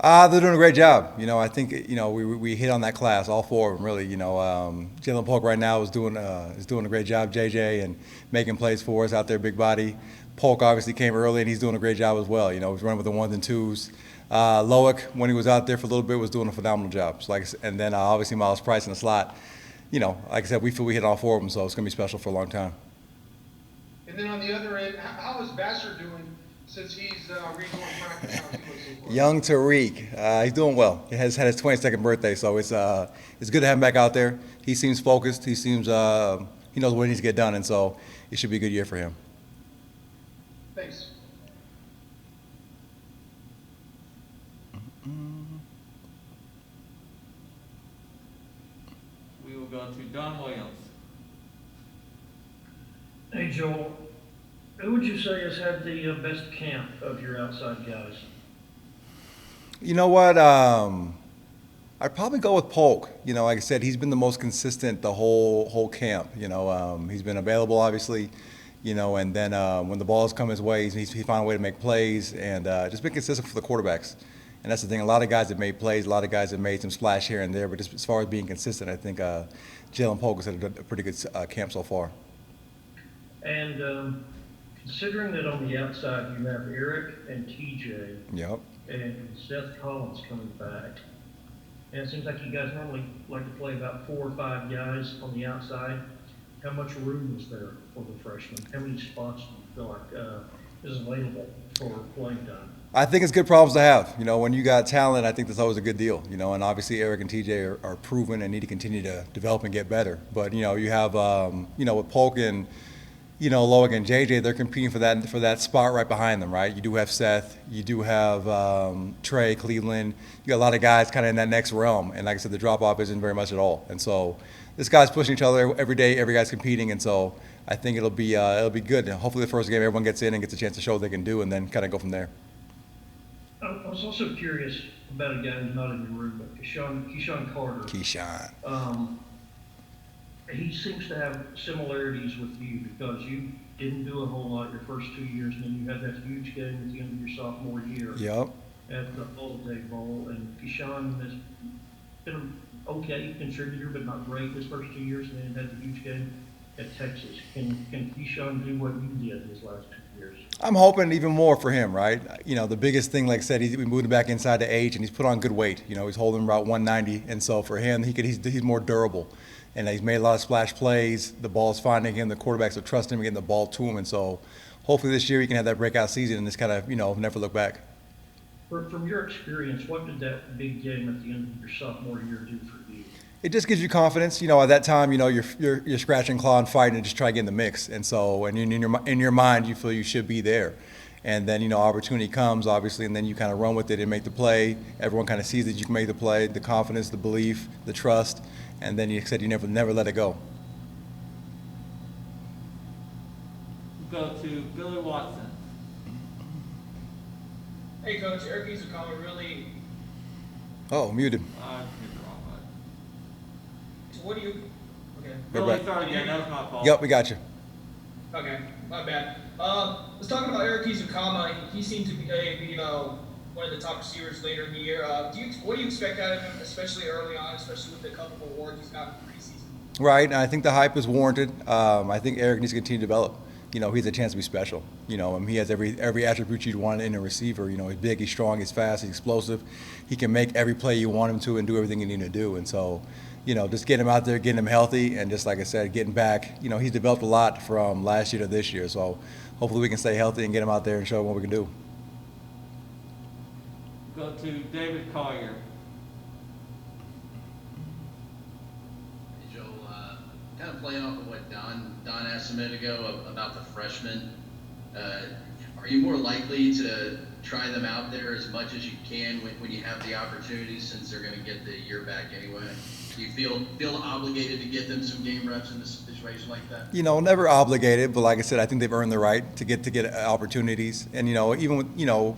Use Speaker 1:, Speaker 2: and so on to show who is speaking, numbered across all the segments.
Speaker 1: They're doing a great job. I think we hit on that class, all four of them really. Jaylen Polk right now is doing a great job. JJ and making plays for us out there, big body. Polk obviously came early and he's doing a great job as well. He's running with the ones and twos. Loic, when he was out there for a little bit, was doing a phenomenal job. So and then obviously Miles Price in the slot. Like I said, we feel we hit all four of them, so it's going to be special for a long time.
Speaker 2: And then on the other end, how is Vassar doing since he's rejoined practice?
Speaker 1: Young Tariq, he's doing well. He has had his 22nd birthday, so it's good to have him back out there. He seems focused. He seems he knows what needs to get done, and so it should be a good year for him.
Speaker 2: Thanks.
Speaker 3: We will go to Don Williams.
Speaker 4: Hey, Joel. Who would you say has had the best camp of your outside guys?
Speaker 1: You know what? I'd probably go with Polk. Like I said, he's been the most consistent the whole camp. He's been available, obviously. And then when the balls come his way, he found a way to make plays and just been consistent for the quarterbacks. And that's the thing. A lot of guys have made plays. A lot of guys have made some splash here and there. But just as far as being consistent, I think Jaylen Polk has had a pretty good camp so far.
Speaker 4: And considering that on the outside you have Eric and TJ,
Speaker 1: Yep.
Speaker 4: and Seth Collins coming back, and it seems like you guys normally like to play about 4 or 5 guys on the outside. How much room is there for the freshmen? How many spots do you feel like is available for playing time?
Speaker 1: I think it's good problems to have. When you got talent, I think that's always a good deal. And obviously Eric and TJ are proven and need to continue to develop and get better. But you have with Polk and Loic and JJ, they're competing for that spot right behind them, right? You do have Seth, you do have Trey, Cleveland. You got a lot of guys kind of in that next realm, and like I said, the drop off isn't very much at all. And so this guy's pushing each other every day. Every guy's competing, and so I think it'll be good. And hopefully, the first game everyone gets in and gets a chance to show what they can do, and then kind of go from there.
Speaker 4: I was also curious about a guy who's not in the room, but Keyshawn Carter.
Speaker 1: Keyshawn.
Speaker 4: He seems to have similarities with you because you didn't do a whole lot your first 2 years, and then you had that huge game at the end of your sophomore year.
Speaker 1: Yep.
Speaker 4: At the Holiday Bowl, and Keyshawn has been an okay contributor, but not great his first 2 years, and then had the huge game at Texas. Can Keyshawn do what you did his last 2 years?
Speaker 1: I'm hoping even more for him, right? The biggest thing, like I said, we moved him back inside the age, and he's put on good weight. He's holding about 190, and so for him, he's more durable. And he's made a lot of splash plays. The ball's finding him. The quarterbacks are trusting him, getting the ball to him. And so hopefully this year he can have that breakout season and just kind of, never look back.
Speaker 4: From your experience, what did that big game at the end of your sophomore year do for you?
Speaker 1: It just gives you confidence. At that time, you're scratching, clawing, fighting, and just try to get in the mix. And so, and in your mind, you feel you should be there. And then, opportunity comes, obviously, and then you kind of run with it and make the play. Everyone kind of sees that you can make the play, the confidence, the belief, the trust. And then you said you never let it go.
Speaker 3: Go to Billy Watson.
Speaker 5: Hey, Coach. Eric Isakama really.
Speaker 1: Oh, muted.
Speaker 5: So what do you? Okay.
Speaker 3: Billy, start again. That was my fault.
Speaker 1: Yep, we got you.
Speaker 5: Okay, my bad. Let's talk about Eric Isakama. He seemed to be, one of the top receivers later in the year. What do you expect out of him, especially early on, especially with the couple of awards he's got in preseason?
Speaker 1: Right, and I think the hype is warranted. I think Eric needs to continue to develop. He has a chance to be special. He has every attribute you'd want in a receiver. He's big, he's strong, he's fast, he's explosive. He can make every play you want him to and do everything you need to do. And so, just getting him out there, getting him healthy, and just like I said, getting back. He's developed a lot from last year to this year. So hopefully we can stay healthy and get him out there and show him what we can do.
Speaker 3: Go to David Collier.
Speaker 6: Hey, Joel, kind of playing off of what Don asked a minute ago about the freshmen. Are you more likely to try them out there as much as you can when you have the opportunity, since they're going to get the year back anyway? Do you feel obligated to get them some game reps in a situation like that?
Speaker 1: Never obligated, but like I said, I think they've earned the right to get opportunities. And even with,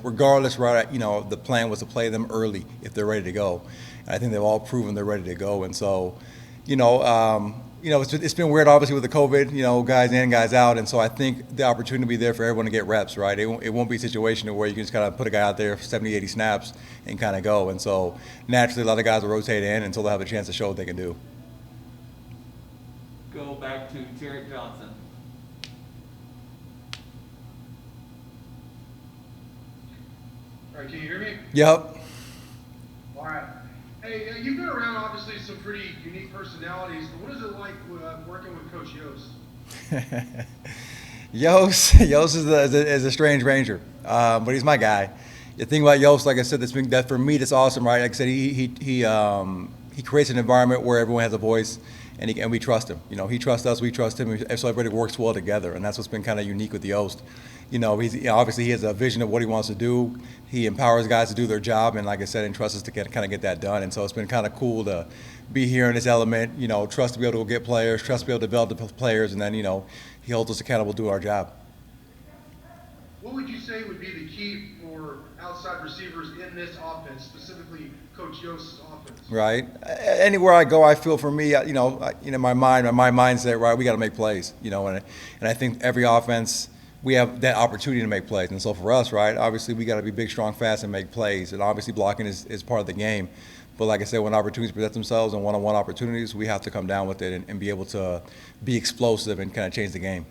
Speaker 1: regardless, right? The plan was to play them early if they're ready to go. And I think they've all proven they're ready to go. And so, it's been weird, obviously, with the COVID, guys in, guys out. And so I think the opportunity will be there for everyone to get reps, right? It won't be a situation where you can just kind of put a guy out there for 70, 80 snaps and kind of go. And so naturally, a lot of guys will rotate in until they have a chance to show what they can do.
Speaker 3: Go back to Jared Johnson.
Speaker 2: All right, can you hear me?
Speaker 1: Yep.
Speaker 2: All right. Hey, you've been around obviously some pretty unique personalities, but what is it like working with Coach Yost?
Speaker 1: Yost is a strange ranger, but he's my guy. The thing about Yost, like I said, that for me, that's awesome, right? Like I said, he creates an environment where everyone has a voice, and we trust him. He trusts us, we trust him, so everybody works well together, and that's what's been kind of unique with Yost. Obviously he has a vision of what he wants to do. He empowers guys to do their job, and like I said, entrusts us to kind of get that done. And so it's been kind of cool to be here in this element. Trust to be able to get players, trust to be able to develop the players, and then he holds us accountable to do our job.
Speaker 2: What would you say would be the key for outside receivers in this offense, specifically Coach Yost's offense?
Speaker 1: Right. Anywhere I go, I feel for me, my mindset, right, we got to make plays, and I think every offense, we have that opportunity to make plays. And so for us, right, obviously we got to be big, strong, fast, and make plays. And obviously blocking is part of the game. But like I said, when opportunities present themselves and one-on-one opportunities, we have to come down with it and be able to be explosive and kind of change the game.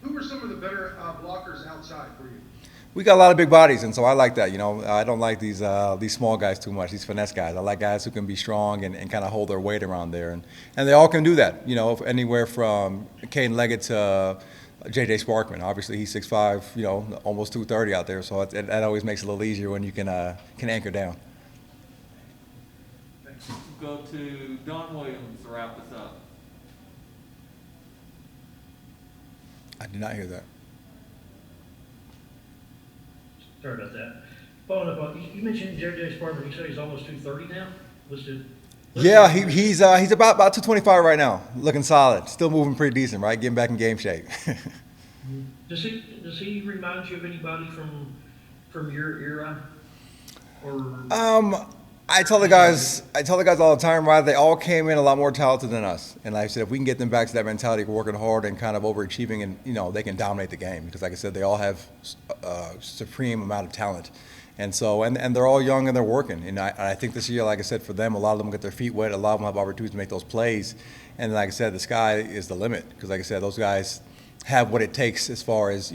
Speaker 2: Who are some of the better blockers outside for you?
Speaker 1: We got a lot of big bodies, and so I like that. I don't like these small guys too much, these finesse guys. I like guys who can be strong and kind of hold their weight around there. And they all can do that, anywhere from Caden Leggett to J.J. Sparkman. Obviously, he's 6'5", almost 230 out there, so that always makes it a little easier when you can anchor down.
Speaker 3: Go to Don Williams to wrap us up.
Speaker 1: I did not hear that.
Speaker 4: Sorry about that. Following up on, you mentioned J.J. Sparkman, you said he's almost 230 now?
Speaker 1: Yeah, he's about 225 right now, looking solid, still moving pretty decent, right? Getting back in game shape.
Speaker 4: Does he remind you of anybody from your era? Or
Speaker 1: I tell the guys all the time, right? They all came in a lot more talented than us, and like I said, if we can get them back to that mentality of working hard and kind of overachieving, and they can dominate the game, because like I said, they all have a supreme amount of talent. And so, and they're all young and they're working. And I think this year, like I said, for them, a lot of them get their feet wet. A lot of them have opportunities to make those plays. And like I said, the sky is the limit. Because like I said, those guys have what it takes as far as,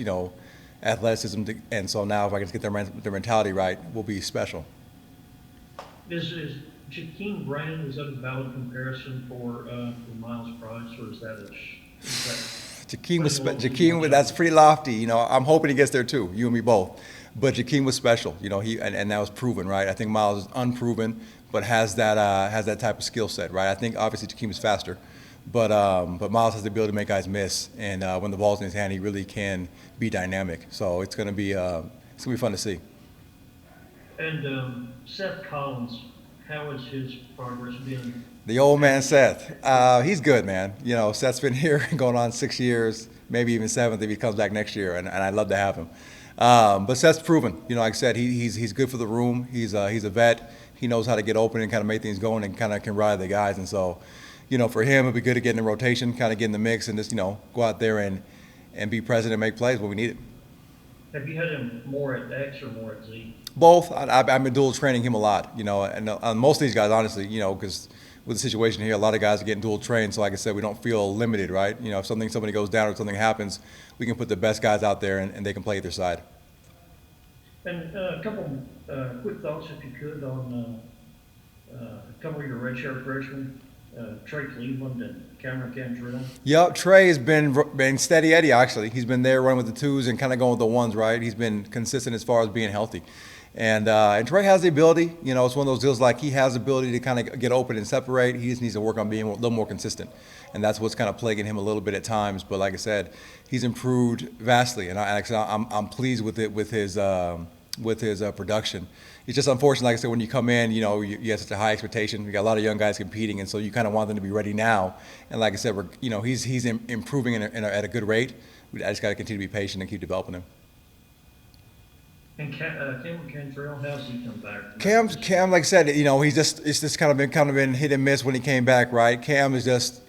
Speaker 1: athleticism. And so now if I can get their mentality right, we'll be special.
Speaker 4: Is Jakeem Brandon, is that a valid comparison for Miles Price, or is that
Speaker 1: Jakeem, that's pretty lofty. I'm hoping he gets there too, you and me both. But Jakeem was special, and that was proven, right? I think Miles is unproven, but has that type of skill set, right? I think obviously Jakeem is faster, but Miles has the ability to make guys miss, and when the ball's in his hand, he really can be dynamic. So it's gonna be fun to see.
Speaker 4: And Seth Collins, how is his progress been?
Speaker 1: The old man Seth, he's good, man. Seth's been here going on 6 years, maybe even 7th if he comes back next year, and I'd love to have him. But Seth's proven. Like I said, he's good for the room. He's a vet. He knows how to get open and kind of make things going and kind of can ride the guys. And so, for him, it'd be good to get in the rotation, kind of get in the mix, and just go out there and be present and make plays when we need it.
Speaker 4: Have you had him more at X or more at Z?
Speaker 1: Both. I've been dual training him a lot. And most of these guys, honestly, because with the situation here, a lot of guys are getting dual trained. So like I said, we don't feel limited, right? If somebody goes down or something happens, we can put the best guys out there and they can play either side.
Speaker 4: And a couple quick thoughts, if you could, on a couple of your redshirt freshmen, Trey Cleveland and Cameron Cantrell.
Speaker 1: Yep, Trey has been steady Eddie, actually. He's been there running with the twos and kind of going with the ones, right? He's been consistent as far as being healthy. And Trey has the ability, it's one of those deals like he has the ability to kind of get open and separate. He just needs to work on being a little more consistent. And that's what's kind of plaguing him a little bit at times. But like I said, he's improved vastly. And I'm pleased with it, with his production. It's just unfortunate, like I said, when you come in, you have such a high expectation. You got a lot of young guys competing, and so you kind of want them to be ready now. And like I said, he's improving at a good rate. I just got to continue to be patient and keep developing him.
Speaker 4: And Cameron Cantrell, how's he come back?
Speaker 1: Cam, like I said, it's just kind of been hit and miss when he came back, right? Cam is just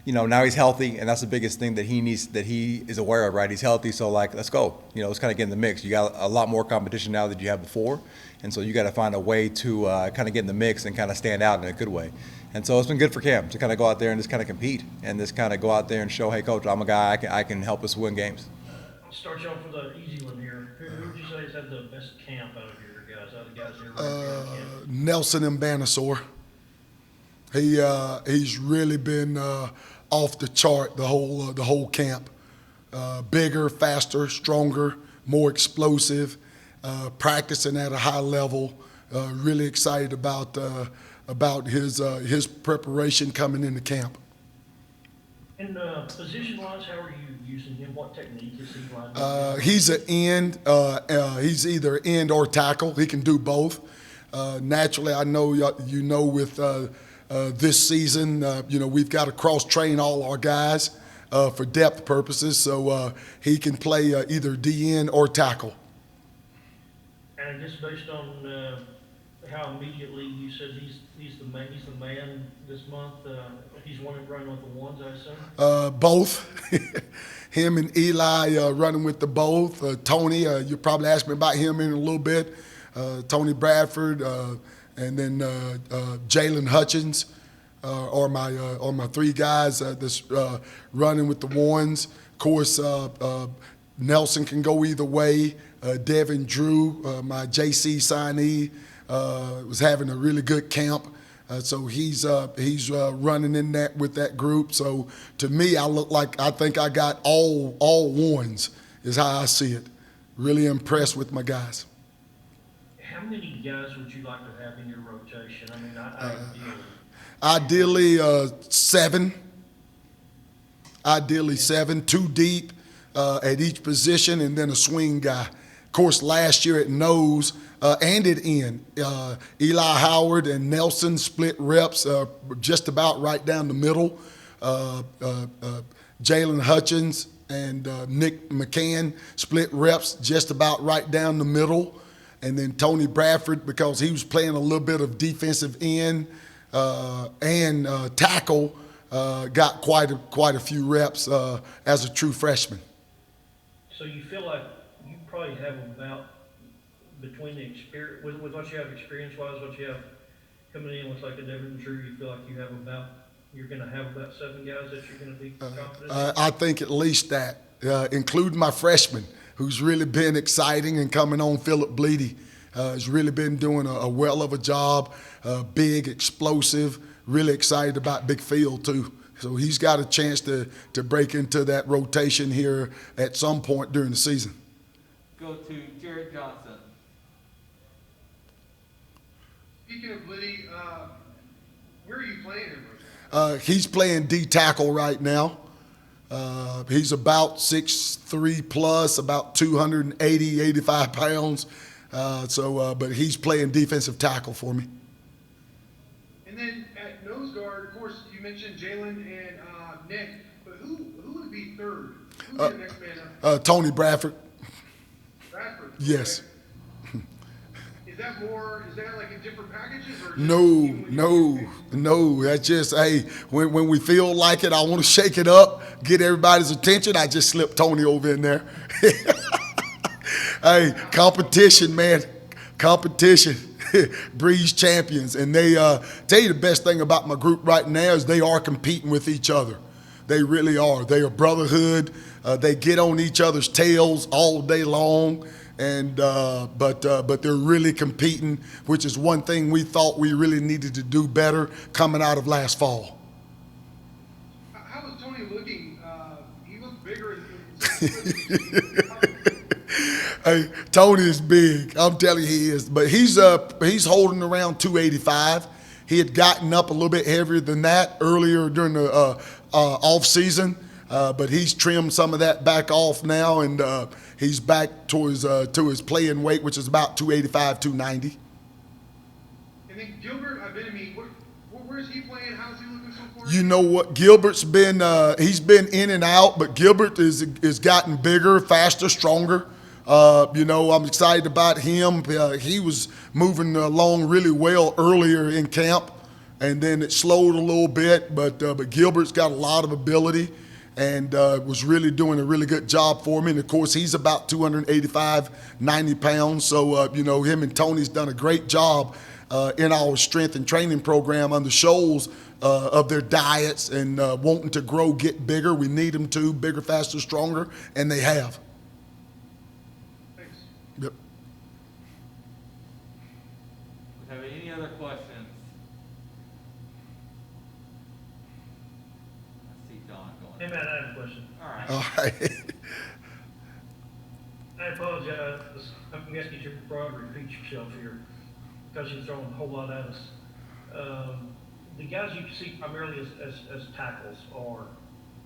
Speaker 1: now he's healthy, and that's the biggest thing that he is aware of, right? He's healthy, so like, let's go. Let's kind of get in the mix. You got a lot more competition now than you had before, and so you got to find a way to kind of get in the mix and kind of stand out in a good way. And so it's been good for Cam to kind of go out there and just kind of compete and just kind of go out there and show, hey, coach, I'm a guy, I can help us win games.
Speaker 4: I'll start you off with an easy one here. Who would you say has had the best camp out of your guys, out of the guys here right camp?
Speaker 7: Nelson and Banasaur. He's really been off the chart the whole camp. Bigger, faster, stronger, more explosive, practicing at a high level. Really excited about his preparation coming into camp.
Speaker 4: And position-wise, how are you using him? What technique is he like?
Speaker 7: He's an end. He's either end or tackle. He can do both. Naturally, I know with this season, we've got to cross-train all our guys for depth purposes, so he can play either DN or tackle.
Speaker 4: And just based on how immediately you said he's the man this month, he's running with the ones, I assume?
Speaker 7: Both. Him and Eli running with the both. Tony, you probably ask me about him in a little bit. Tony Bradford, and then Jaylen Hutchins are my three guys that's running with the ones. Of course, Nelson can go either way. Devin Drew, my JC signee, was having a really good camp. So he's running in that with that group. So to me, I think I got all ones is how I see it. Really impressed with my guys.
Speaker 4: How many guys would you like to have in your rotation? I mean,
Speaker 7: ideally 7. Ideally 7, 2 deep at each position, and then a swing guy. Of course, last year at nose and at end, Eli Howard and Nelson split reps just about right down the middle. Jaylen Hutchins and Nick McCann split reps just about right down the middle. And then Tony Bradford, because he was playing a little bit of defensive end and tackle, got quite a few reps as a true freshman.
Speaker 4: So you feel like you probably have about, between the experience, with what you have experience-wise, what you have coming in with like a Devin Drew, you feel like you're going to have about 7 guys that you're going to be confident in?
Speaker 7: I think at least that, including my freshman, who's really been exciting and coming on, Philip Bleedy. Has really been doing a well of a job, big, explosive, really excited about big field too. So he's got a chance to break into that rotation here at some point during the season.
Speaker 3: Go to Jared Johnson.
Speaker 2: Speaking of Liddy, where are you playing him right now?
Speaker 7: He's playing D tackle right now. He's about 6'3" plus, about 280, 85 pounds. But he's playing defensive tackle for me.
Speaker 2: And then at nose guard, of course, you mentioned Jaylen and Nick, but who would be third? Who would be the next man up?
Speaker 7: Tony Bradford.
Speaker 2: Bradford?
Speaker 7: Yes.
Speaker 2: Okay. Is that like in different packages? Or
Speaker 7: No. That's just, hey, when we feel like it, I want to shake it up, get everybody's attention, I just slip Tony over in there. Hey, competition, man. Competition breeds champions. And they tell you the best thing about my group right now is they are competing with each other. They really are. They are brotherhood. They get on each other's tails all day long. And but they're really competing, which is one thing we thought we really needed to do better coming out of last fall.
Speaker 2: How was Tony looking? He looked bigger.
Speaker 7: Hey, Tony is big. I'm telling you, he is. But he's holding around 285. He had gotten up a little bit heavier than that earlier during the off season, but he's trimmed some of that back off now, and he's back to his playing weight, which is about 285, 290.
Speaker 2: And then Gilbert Abenami, where's he playing? How's he looking so far?
Speaker 7: You know what? Gilbert's been he's been in and out, but Gilbert is gotten bigger, faster, stronger. I'm excited about him. He was moving along really well earlier in camp, and then it slowed a little bit. But Gilbert's got a lot of ability, and was really doing a really good job for me. And of course, he's about 285, 90 pounds. So him and Tony's done a great job in our strength and training program under Scholes of their diets and wanting to grow, get bigger. We need them to bigger, faster, stronger, and they have.
Speaker 2: Thanks.
Speaker 7: Yep.
Speaker 3: Have any other questions? I see Don
Speaker 4: Hey,
Speaker 3: going.
Speaker 4: Matt, I have a question.
Speaker 3: All right.
Speaker 7: All right.
Speaker 4: I apologize. I'm going to ask you to probably repeat yourself here because you're throwing a whole lot at us. The guys you see primarily as tackles or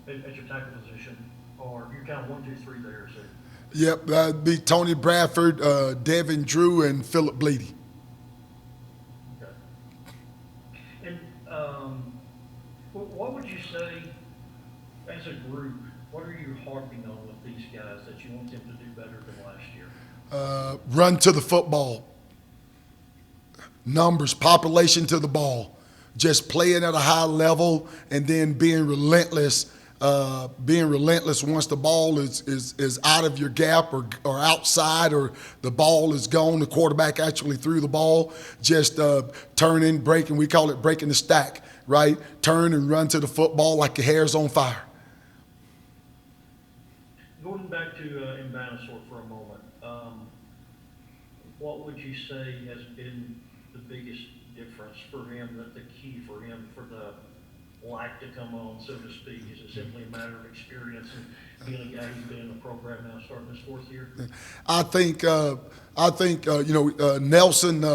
Speaker 4: at your tackle position, or you're kind of 1, 2, 3 there, so.
Speaker 7: Yep, that'd be Tony Bradford, Devin Drew, and Philip Bleedy.
Speaker 4: Okay. And what would you say, as a group, what are you harping on with these guys that you want them to do better than last year?
Speaker 7: Run to the football. Numbers, population to the ball. Just playing at a high level and then being relentless. Once the ball is out of your gap or outside or the ball is gone, the quarterback actually threw the ball. Just turning, breaking. We call it breaking the stack, right? Turn and run to the football like your hair's on fire.
Speaker 4: Going back to Embanassor for a moment, what would you say has been the biggest difference for him, that the key for him for the light to come on, so to speak? Is it simply a matter of experience and being a guy who's been in the program now starting his 4th year?
Speaker 7: I think Nelson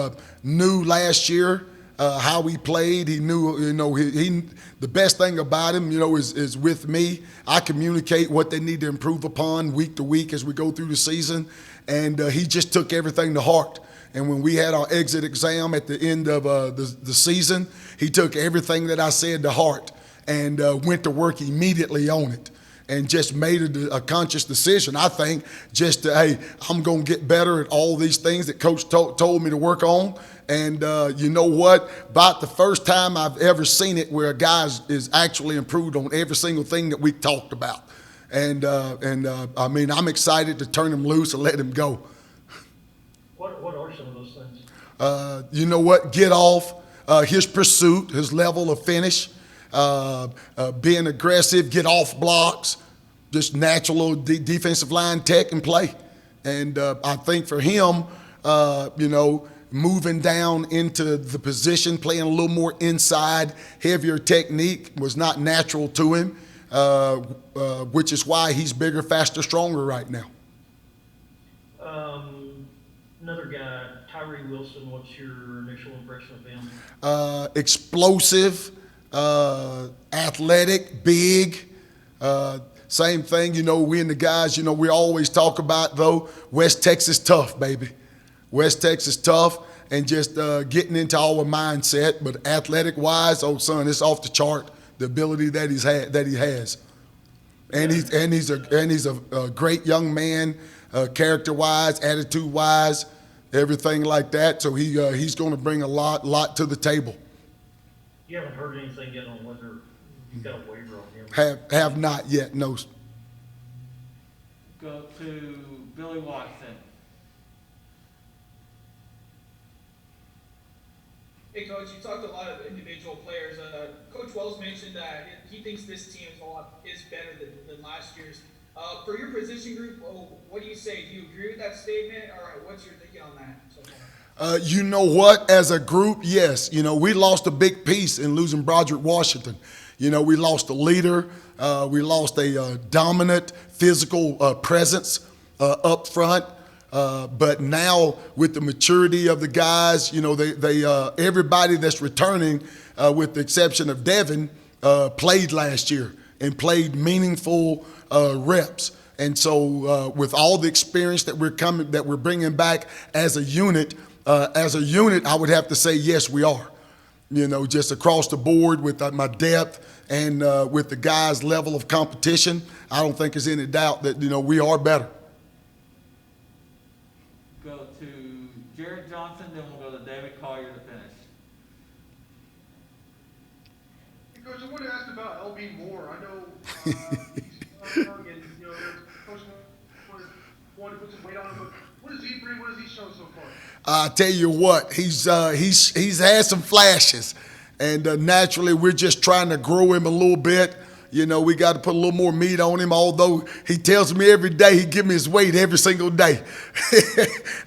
Speaker 7: knew last year how he played. He knew, he the best thing about him, is with me. I communicate what they need to improve upon week to week as we go through the season, and he just took everything to heart. And when we had our exit exam at the end of the season, he took everything that I said to heart and went to work immediately on it and just made a conscious decision, I think, just to, hey, I'm going to get better at all these things that Coach told me to work on. And you know what? About the first time I've ever seen it where a guy is actually improved on every single thing that we talked about. And I mean, I'm excited to turn him loose and let him go.
Speaker 4: What are some of those things?
Speaker 7: You know what? Get off, his pursuit, his level of finish, being aggressive, get off blocks, just natural defensive line tech and play. And I think for him, moving down into the position, playing a little more inside, heavier technique was not natural to him, which is why he's bigger, faster, stronger right now.
Speaker 4: Another guy, Tyree Wilson, what's your initial impression of him?
Speaker 7: Explosive, athletic, big. Same thing, we and the guys, we always talk about, though, West Texas tough, baby. West Texas tough, and just getting into our mindset. But athletic-wise, oh, son, it's off the chart, the ability that he has. And he's a great young man, character-wise, attitude-wise, everything like that. So he's going to bring a lot to the table.
Speaker 4: You haven't heard anything yet on whether you've got a waiver on him?
Speaker 7: Have not yet, no.
Speaker 3: Go to Billy Watson.
Speaker 5: Hey, Coach, you talked a lot of individual players. Coach Wells mentioned that he thinks this team is better than last year's. For your position group, what do you say? Do you agree with that statement, or what's your thinking on that so far?
Speaker 7: You know what? As a group, yes. We lost a big piece in losing Broderick Washington. We lost a leader. We lost a dominant physical presence up front. But now with the maturity of the guys, they everybody that's returning, with the exception of Devin, played last year and played meaningful reps. And so with all the experience that we're bringing back as a unit, I would have to say yes, we are. Just across the board with my depth and with the guys' level of competition, I don't think there's any doubt that we are better.
Speaker 3: Go to Jared Johnson, then we'll go to David Collier to finish.
Speaker 2: Coach, I wanted to ask about LB Moore. I know he's young and, Coach wanted to put some weight on him, but what does he bring? What has he shown so far?
Speaker 7: I tell you what, he's had some flashes, and naturally we're just trying to grow him a little bit. We got to put a little more meat on him, although he tells me every day he give me his weight every single day.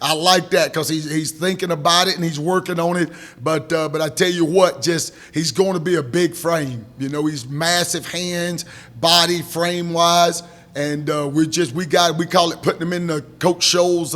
Speaker 7: I like that because he's thinking about it and he's working on it. But I tell you what, he's going to be a big frame. He's massive hands, body, frame-wise, and we call it putting him in the Coach Scholl's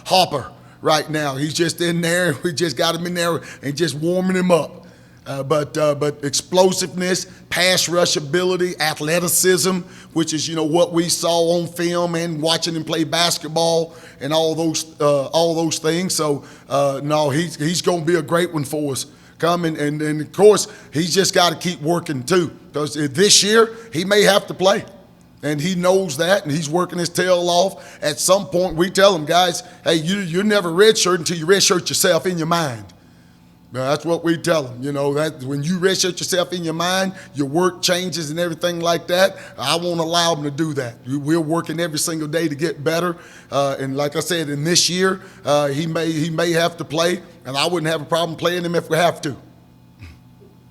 Speaker 7: hopper right now. He's just in there. We just got him in there and just warming him up. But explosiveness, pass rush ability, athleticism, which is what we saw on film and watching him play basketball and all those things. So no, he's going to be a great one for us. And of course he's just got to keep working too, because this year he may have to play. And he knows that, and he's working his tail off. At some point, we tell him, guys, hey, you're never redshirt until you redshirt yourself in your mind. Now, that's what we tell them, that when you redshirt yourself in your mind, your work changes and everything like that. I won't allow them to do that. We're working every single day to get better. And like I said, in this year, he may have to play, and I wouldn't have a problem playing him if we have to.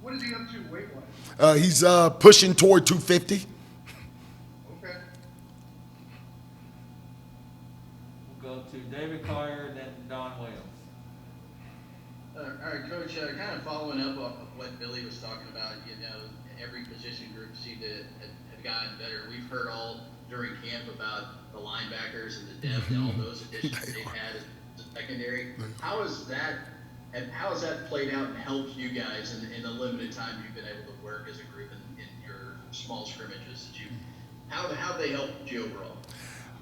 Speaker 2: What is he up to weight-wise?
Speaker 7: He's pushing toward 250.
Speaker 2: Okay.
Speaker 3: We'll go to David Collier, then Don Williams.
Speaker 6: All right, Coach, kind of following up off of what Billy was talking about, every position group seemed to have gotten better. We've heard all during camp about the linebackers and the depth and all those additions they've had in the secondary. How has that played out and helped you guys in the limited time you've been able to work as a group in your small scrimmages? How have they helped you overall?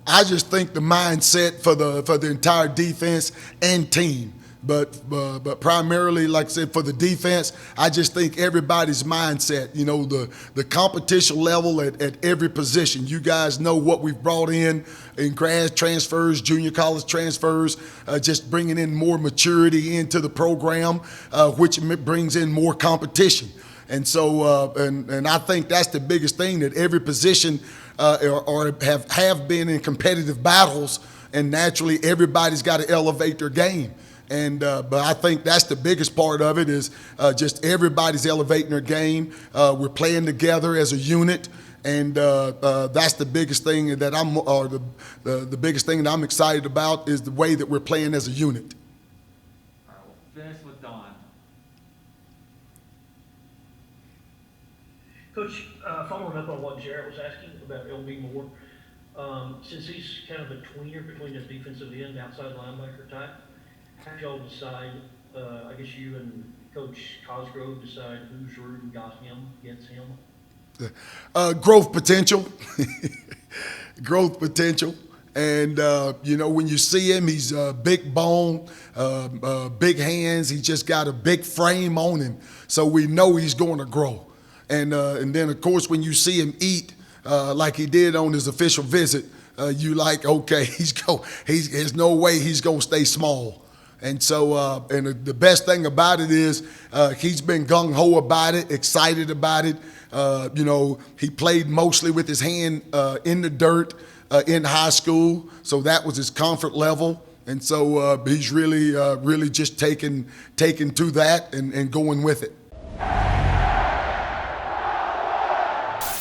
Speaker 7: I just think the mindset for the entire defense and team. But primarily, like I said, for the defense, I just think everybody's mindset, the competition level at every position. You guys know what we've brought in grad transfers, junior college transfers, just bringing in more maturity into the program, which brings in more competition. And so, and I think that's the biggest thing, that every position or have been in competitive battles, and naturally everybody's got to elevate their game. And but I think that's the biggest part of it, is just everybody's elevating their game. We're playing together as a unit, and that's the biggest thing that the biggest thing that I'm excited about, is the way that we're playing as a unit.
Speaker 3: All right, we'll finish with Don.
Speaker 4: Coach, following up on what Jarrett was asking about LB Moore, since he's kind of a tweener between a defensive end, outside linebacker type, how did y'all decide, I guess you and Coach Cosgrove decide whose room got him, gets him?
Speaker 7: Growth potential. Growth potential. And, when you see him, he's big bone, big hands. He just got a big frame on him. So we know he's going to grow. And then, of course, when you see him eat like he did on his official visit, you like, okay, there's no way he's going to stay small. And so, and the best thing about it is he's been gung-ho about it, excited about it. He played mostly with his hand in the dirt in high school, so that was his comfort level. And so he's really just taken to that and going with it.